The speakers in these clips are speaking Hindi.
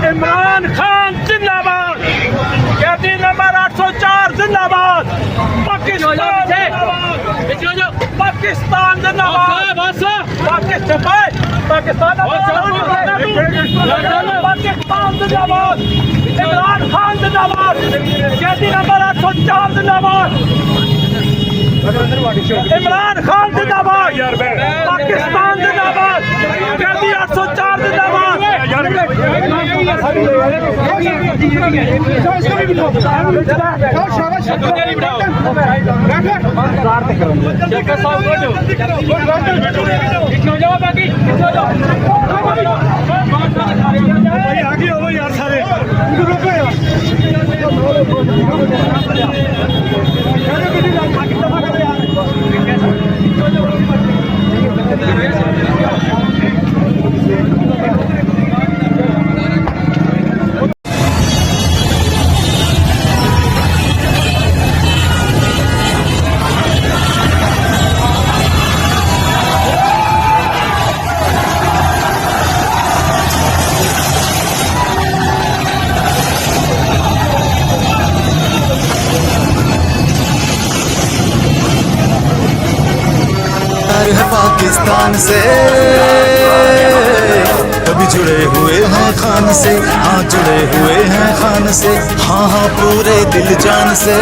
इमरान खान जिंदाबाद, कैदी नंबर 804 जिंदाबाद, पाकिस्तान जिंदाबाद, पाकिस्तान जिंदाबाद, पाकिस्तान जिंदाबाद, इमरान खान जिंदाबाद, कैदी नंबर 804 जिंदाबाद, इमरान खान जिंदाबाद, पाकिस्तान जिंदाबाद, कैदी 804 जिंदाबाद। आगे हो यार सारे पाकिस्तान से कभी जुड़े हुए हैं खान से, हाँ जुड़े हुए हैं खान से, हाँ हाँ पूरे दिल जान से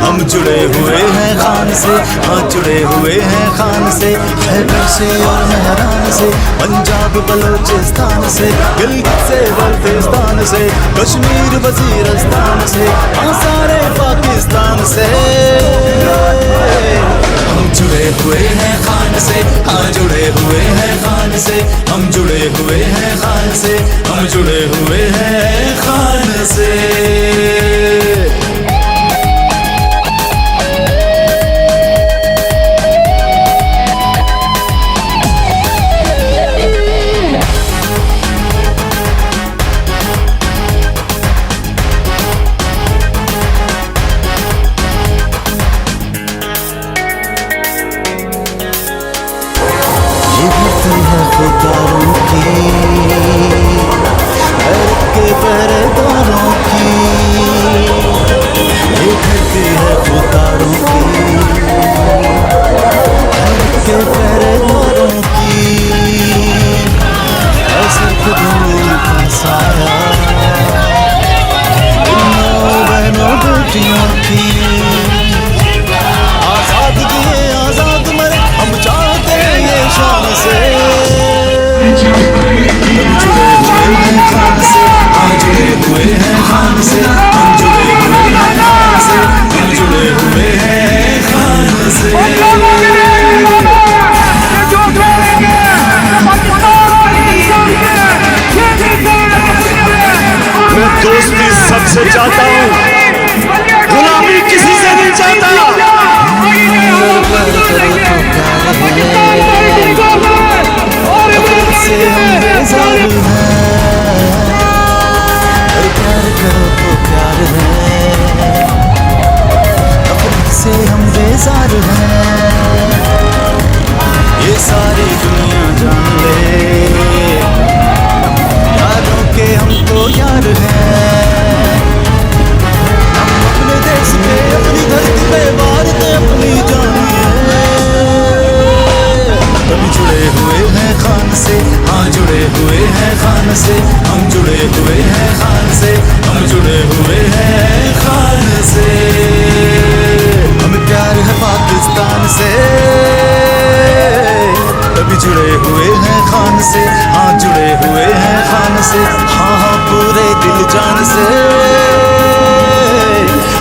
हम जुड़े हुए हैं खान से, हाँ जुड़े हुए हैं खान से। खैबर से और मेहरान से, पंजाब बलोचिस्तान से, गिलगित से बल्तिस्तान से, कश्मीर वजीरिस्तान से, हाँ सारे पाकिस्तान से हम जुड़े हुए हैं खान से, हाँ जुड़े हुए हैं खान से, हम जुड़े हुए हैं खान से, हम जुड़े हुए हैं खान से। खुदारों की अर्थ के परदारों की, ये धरती है खुदारों की अर्थ के परदारों की, ऐसे खुदारों का साया बहनों बेटियों की। आजाद किए आजाद मरे हम चाहते हैं ये शान से। हम जुड़े हुए हैं खान से, हम जुड़े हुए हैं खान से, हम जुड़े हुए हैं खान से, हम जुड़े हुए हैं खान से। मैं दोस्ती सबसे चाहता हूँ, गुलामी किसी से नहीं चाहता। से हम बेजार हैं, प्यार करो तो प्यार है, अपने से हम बेजार हैं, ये सारी दुनिया जान ले, यारों के हम तो यार हैं, हम अपने देश पे अपनी धरती पे वारते अपनी जानिए। कभी जुड़े हुए हैं खान से, हाँ जुड़े हुए हैं खान से, हम जुड़े हुए हैं खान से, हम जुड़े हुए हैं खान से। हमें प्यार है पाकिस्तान से, कभी जुड़े हुए हैं खान से, हाँ जुड़े हुए हैं खान से, हाँ हाँ पूरे दिल जान से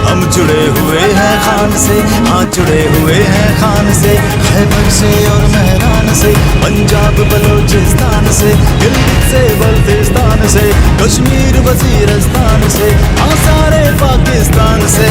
हम जुड़े हुए हैं खान से, हाँ जुड़े हुए हैं खान से। खैबर से और मेहरान से, पंजाब बलोचिस्तान से, गिलगित से बल्तिस्तान से, कश्मीर वजीरिस्तान से, हाँ सारे पाकिस्तान से।